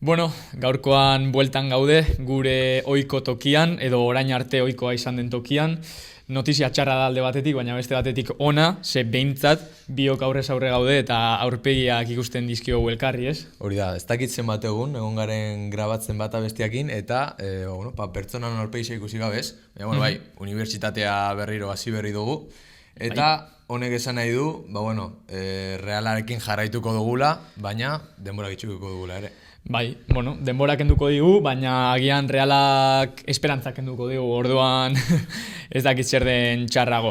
Bueno, gaurkoan bueltan gaude, gure ohiko tokian, edo orain arte ohikoa izan den tokian. Notizia txarra da alde batetik, baina beste batetik ona, ze behintzat biok aurrez aurre gaude eta aurpegiak ikusten dizkiogu elkarri, ez? Hori da, ez dakitzen bat egun garen grabatzen bata bestiakin, eta pertsonan aurpegisa ikusi gabez. Bai, unibertsitatea berriro hasi berri dugu. Eta honek esan nahi du, Realarekin jarraituko dugula, baina denbora gitxuko dugula ere. Bai, denbora kenduko digu, baina agian Realak esperantza kenduko digu, orduan ez dakit zer den txarrago.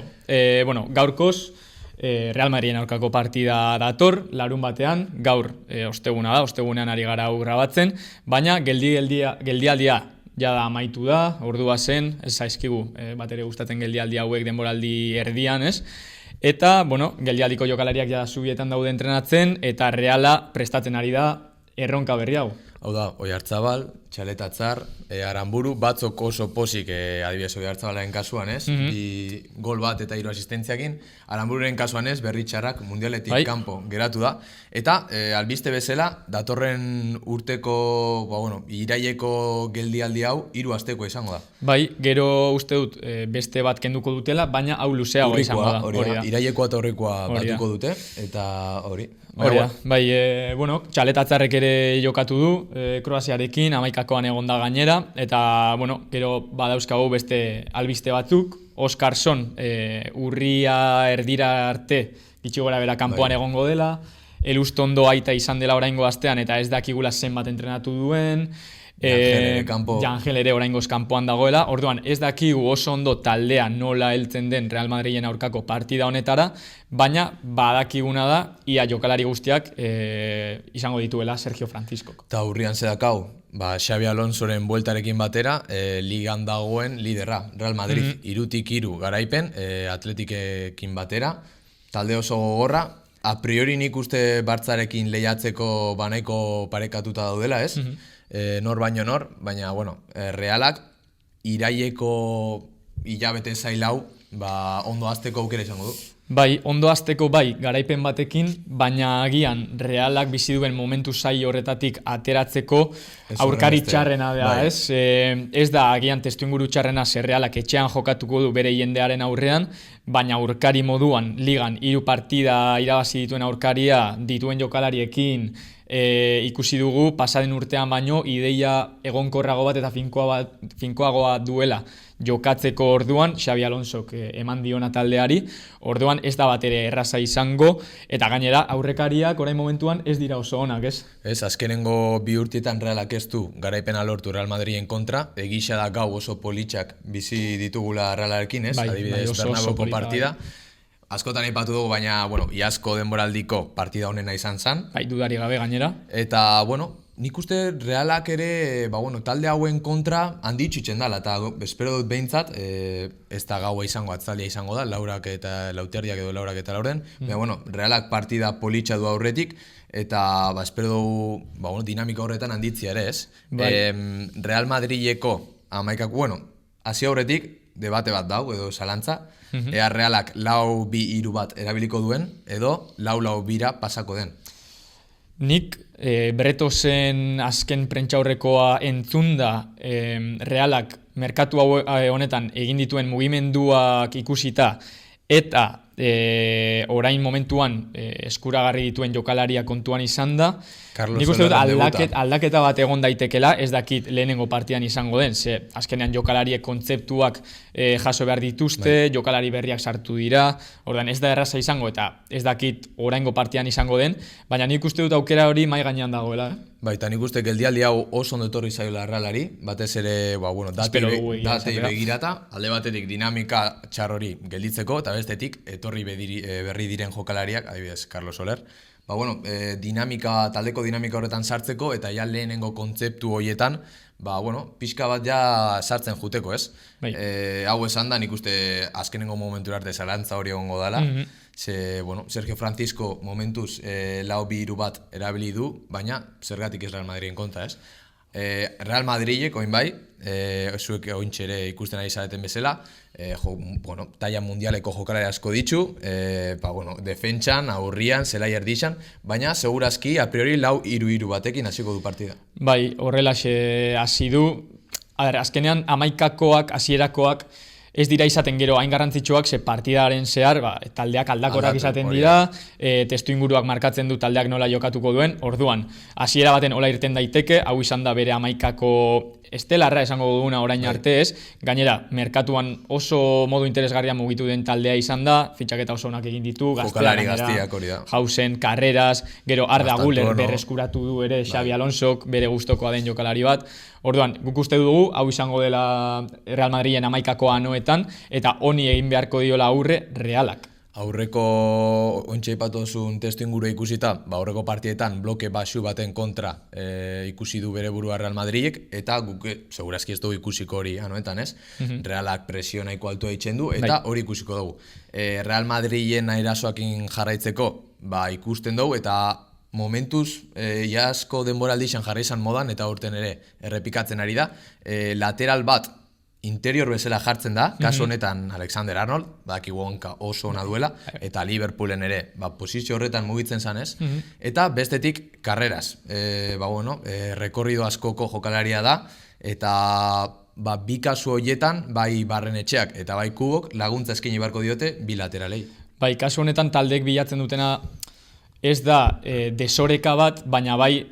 Gaurkoz, Real Madriden aurkako partida dator, larun batean, gaur osteguna da, ostegunean ari gara hau grabatzen, baina geldialdia jada amaitu da, ordua zen, ez zaizkigu, bat ere gustatzen geldialdi hauek denboraldi erdian, ez? Eta, geldialdiko jokalariak jada zubietan daude entrenatzen, eta Reala prestatzen ari da erronka berri hau. Hau da, Oiartzabal, Txaletatzar, Aranburu, batzok oso posik adibidez Oiartzabalaren kasuan, ez? Bi gol bat eta 3 asistentziakin, Aranbururen kasuan ez, berri txarrak mundialetik kanpo geratu da. Eta albiste bezala, datorren urteko, iraileko geldialdi hau 3 asteko izango da. Bai, gero uste dut beste bat kenduko dutela, baina hau luzeago izango da. Hori da, irailekoa eta horrekoa batuko dute, eta hori. Hori da, Txaletatzarrek ere jokatu du, Kroaziarekin, 11koan egon da gainera, eta, gero badauzkagu beste albiste batzuk, Oskarson, urria erdira arte, gitxi gora bera kanpoan egongo dela, Elustondo aita izan dela oraingo astean, eta ez dakigula zenbat entrenatu duen, Jangel ere oraingoz kanpoan dagoela, orduan ez dakigu oso ondo taldea nola heltzen den Real Madriden aurkako partida honetara, baina badakiguna da, ia jokalari guztiak izango dituela Sergio Franciscok. Eta urrian zedakau, Xabi Alonsoren bueltarekin batera, ligan dagoen liderra, Real Madrid, 3-3 garaipen, Atletikekin batera, talde oso gogorra, a priori nik uste Bartzarekin lehiatzeko banaiko parekatuta daudela, ez? Nor baino nor, baina, Realak iraileko hilabete zailau, ondo hasteko aukera izango du. Bai, ondo hasteko garaipen batekin, baina agian Realak bizi duen momentu zail horretatik ateratzeko aurkari txarrena da, ez? Ez da agian testuinguru txarrena zer Realak etxean jokatuko du bere jendearen aurrean, baina aurkari moduan ligan 3 partida irabazi dituen aurkaria dituen jokalariekin ikusi dugu pasaden urtean baino ideia egonkorrago bat eta finkoagoa duela jokatzeko orduan Xabi Alonsok eman diona taldeari, orduan ez da bat ere erraza izango, eta gainera aurrekariak orain momentuan ez dira oso onak, ez? Ez, azkenengo 2 urteetan Realak ez du garaipena lortu Real Madriden kontra, egisa da gau oso politxak bizi ditugula Realarekin, ez? Adibidez, Bernaboko partida. Askotan aipatu dugu, baina, iazko denboraldiko partida honena izan zen. Dudari gabe gainera. Eta, nik uste Realak ere, talde hauen kontra handi itxutzen dela, eta espero dut behintzat, ez da gaua izango, atzaldia izango da, laurak eta lauterdiak edo laurak eta lauren, Realak partida politxa du aurretik, eta espero dugu, dinamika horretan handitzia ere, ez? Real Madrileko amaikak, hasi aurretik, debate bat dau, edo zalantza, ea Realak 4-2-3 bat erabiliko duen, edo 4-4-2 pasako den. Nik Bretosen azken prentxaurrekoa entzunda Realak merkatu honetan egin dituen mugimenduak ikusita, eta orain momentuan eskuragarri dituen jokalaria kontuan izan da, nik uste dut aldaketa bat egon daitekela, ez dakit lehenengo partidan izango den, ze azkenean jokalariek kontzeptuak jaso behar dituzte, jokalari berriak sartu dira, ordan ez da erraza izango eta ez dakit oraingo partidan izango den, baina nik uste dut aukera hori mai gainean dagoela. Eta nik uste geldialdi hau oso ondo etorri zaiola Realari, batez ere, datei begirata, alde batetik dinamika txar hori gelditzeko, eta bestetik etorri berri diren jokalariak, adibidez, Carlos Soler, taldeko dinamika horretan sartzeko, eta ja lehenengo kontzeptu horietan, pixka bat ja sartzen juteko, ez? Hau esan da, nik uste azkenengo momentura arte zalantza hori egongo dela, Sergio Francisco momentuz 4-2-3 bat erabili du, baina zergatik ez Real Madriden kontra, ez? Real Madridek, oin bai, zuek ointxe ere ikusten ari zareten bezala, taia mundialeko jokalari asko ditxu, defentsan, aurrian, zelai erdixan, baina segurazki a priori 4-3 batekin hasiko du partida. Bai, horrelaxe hasi du. Azkenean hamaikakoak, hasierakoak ez dira izaten gero hain garrantzitsuak, ze partidaren zehar taldeak aldakorak izaten dira, testu inguruak markatzen du taldeak nola jokatuko duen, orduan, hasiera baten hola irten daiteke, hau izan da bere hamaikako estelarra esango duguna orain arte ez, gainera, merkatuan oso modu interesgarria mugitu den taldea izan da, fitxaketa oso onak egin ditu, gazteak hori da. Hausen, Carreras, gero Arda Güler berreskuratu du ere Xabi Alonsok, bere gustokoa den jokalari bat, orduan, guk uste dugu, hau izango dela Real Madriden hamaikako anoetan, eta honi egin beharko diola aurre Realak. Aurreko ontsa ipatozun testu ingurua ikusita, aurreko partietan bloke basu baten kontra ikusi du bere burua Real Madridek, eta guk segurazki ez dugu ikusiko hori anoetan, ez? Realak presio nahiko altua itzen du, eta hori ikusiko dugu. Real Madriden erasoakin jarraitzeko, ikusten dugu, eta momentuz jasko denboraldixan jarri izan modan, eta urten ere errepikatzen ari da, lateral bat interior bezala jartzen da, kasu honetan Alexander Arnold, badakigu honka oso ona duela, eta Liverpoolen ere posizio horretan mugitzen zanez, eta bestetik Carreras, rekorrido askoko jokalaria da, eta bi kasu horietan, bai Barrenetxeak eta bai Kubok laguntza eskaini beharko diote bi lateralei. Bai, kasu honetan taldeek bilatzen dutena ez da desoreka bat, baina bai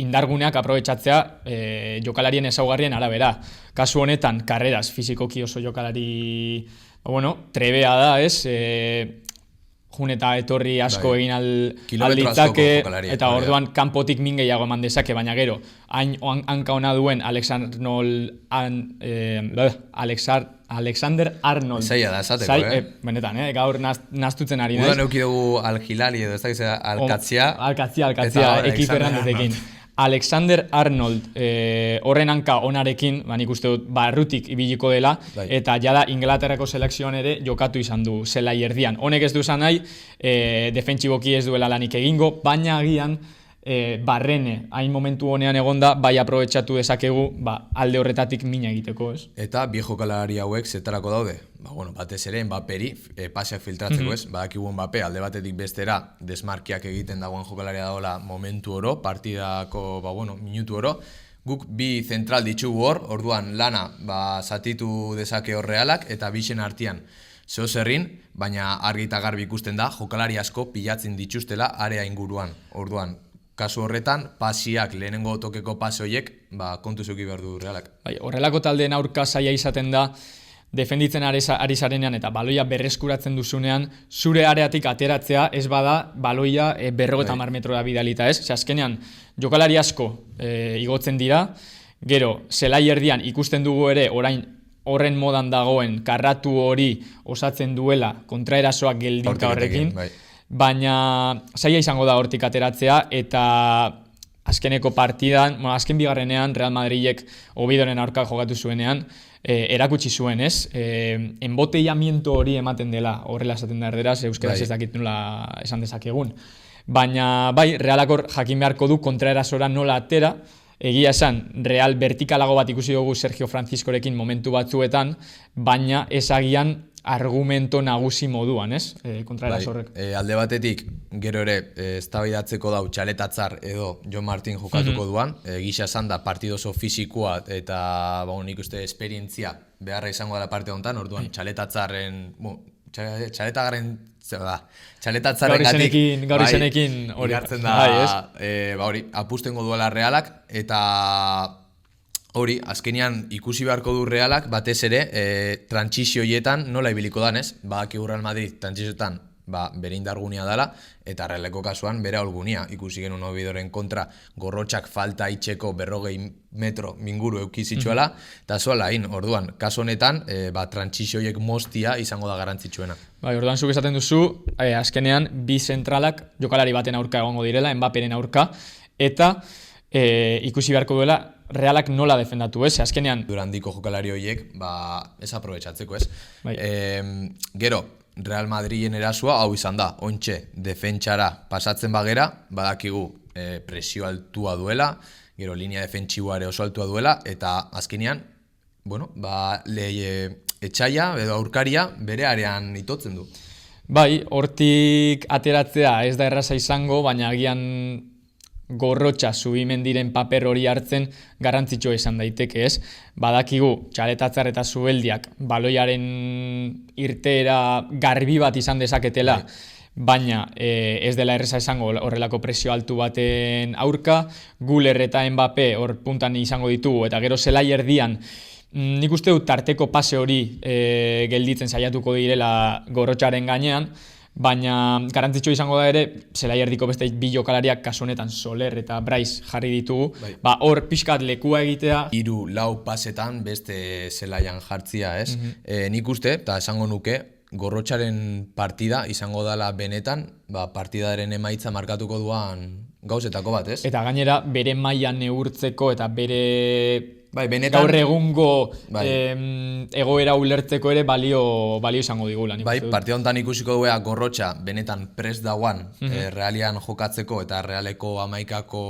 indarguneak aprobetxatzea jokalarien ezaugarrien arabera. Kasu honetan, Carreras, fizikoki oso jokalari trebea da, ez? Jun eta etorri asko egin alditzake, eta orduan kanpotik min gehiago eman dezake, baina gero, hanka ona duen Alexander Arnold. Zaila da, esateko, Benetan, gaur naztutzen ari naiz. Udan eukidugu Al-Hilali edo, ez da, Alkatzia. Alkatzia, ekip errandetekin. Alexander Arnold horren hanka onarekin, nik uste dut, barrutik ibiliko dela, eta jada Inglaterrako selekzioan ere jokatu izan du zelai erdian. Honek ez du izan nahi, defentsiboki ez duela lanik egingo, baina agian Barrene, hain momentu honean egonda, bai aprobetxatu dezakegu alde horretatik mina egiteko, ez? Eta bi jokalari hauek zetarako daude? Batez ere, Mbapperi paseak filtratzeko, ez? Badakigu Mbappe alde batetik bestera desmarkiak egiten dagoen jokalaria dagoela momentu oro, partidako, minutu oro. Guk bi zentral ditugu hor, orduan lana zatitu dezake hor Realak, eta bixen artean zehozerrin, baina argi eta garbi ikusten da, jokalari asko pilatzen dituztela area inguruan. Orduan, kasu horretan, pasiak lehenengo tokeko pase horiek, kontu zeuki behar du Realak. Horrelako taldeen aurka zaila izaten da, defenditzen ari zarenean eta baloia berreskuratzen duzunean, zure areatik ateratzea ez bada baloia 50 metrora bidalita, ez? Azkenean, jokalari asko igotzen dira, gero, zelai erdian ikusten dugu ere orain horren modan dagoen karratu hori osatzen duela kontraerasoak geldinka horrekin, baina zaila izango da hortik ateratzea, eta azkeneko partidan, azken bigarrenean Real Madridek Ovidoren aurka jokatu zuenean, erakutsi zuen, ez? Embotellamiento hori ematen dela, horrela esaten da erderaz, euskeraz ez dakit nola esan dezakegun. Baina bai, Realak jakin beharko du kontraerasora nola atera, egia esan, Real vertikalago bat ikusi dugu Sergio Franciscorekin momentu batzuetan, baina ez agian argumento nagusi moduan, ez? Kontraerasorrek. Alde batetik, gero ere, eztabaidatzeko dau txaletatzar edo Jon Martin jokatuko duan, gisa esan da partidoso fisikoa eta nik uste esperientzia beharra izango dela parte honetan, orduan txaletatzarren, txaletatzarren gaur izenekin hori hartzen da, apustengo duela Realak, eta hori, azkenean ikusi beharko du Realak, batez ere, trantsizioietan nola ibiliko danez, badakigu Real Madrid trantsizioetan bere indargunia dela, eta Realeko kasuan bere aholgunia. Ikusi genuen Ovidoren kontra gorrotxak falta itxeko 40 metro minguru eukizitzuela, eta zoala orduan, kasu honetan, trantsizioiek mostia izango da garantzitsuena. Orduan zuk esaten duzu, azkenean, bi zentralak jokalari baten aurka egongo direla, Mbapperen aurka, eta ikusi beharko duela Realak nola defendatu, ez? Azkenean Durandiko jokalari horiek, ez aprobetxatzeko, ez? Gero, Real Madriden erasua hau izan da, ontxe defentsara pasatzen bagera, badakigu presio altua duela, gero linea defentsiboa ere oso altua duela, eta azkenean, bueno, etxaia edo aurkaria bere arean itotzen du. Bai, hortik ateratzea ez da erraza izango, baina agian Gorrotxa Zubimendiren paper hori hartzen garrantzitsua izan daiteke, ez? Badakigu Txaletatzar eta Zubeldiak baloiaren irteera garbi bat izan dezaketela, baina ez dela erreza izango horrelako presio altu baten aurka, Güler eta Mbappé hor puntan izango ditugu, eta gero zelai erdian, nik uste dut tarteko pase hori gelditzen saiatuko direla Gorrotxaren gainean, baina garrantzitsua izango da ere, zelai erdiko beste bi jokalariak kasu honetan Soler eta Brais jarri ditugu, hor pixkat lekua egitea. 3-4 pasetan beste zelaian jartzia, ez? Nik uste, eta esango nuke, Gorrotxaren partida izango dela benetan, partidaren emaitza markatuko duan gauzetako bat, ez? Eta gainera, bere mailan neurtzeko eta bere benetan, gaur egungo egoera ulertzeko ere balio izango digula. Partida honetan ikusiko duea Gorrotxa benetan prest dauan Realian jokatzeko eta Realeko amaikako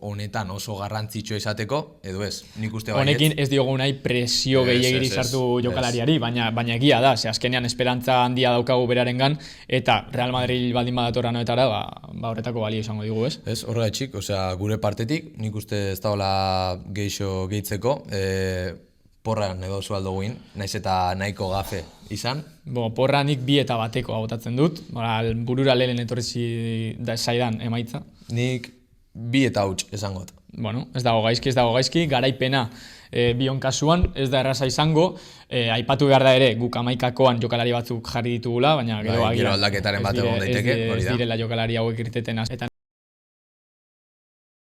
honetan oso garrantzitsua izateko, edo ez? Nik uste honekin ez diogu nahi presio gehiagiri sartu jokalariari, baina egia da, ze azkenean esperantza handia daukagu berarengan, eta Real Madrid baldin badatorra noetara, horretako balio izango digu, ez? Ez, horregatik, gure partetik, nik uste ez daula gehitzeko, porran edo zualdoguin, naiz eta nahiko gafe izan. Porra nik 2-1 hautatzen dut, burura lehen etorri zaidan emaitza. Nik 2-0 esangot. Ez dago gaizki, garaipena bion kasuan, ez da erraza izango, aipatu behar da ere, guk amaikakoan jokalari batzuk jarri ditugula, baina gero aldaketaren bat egon daiteke, ez direla jokalari hauek irteten, eta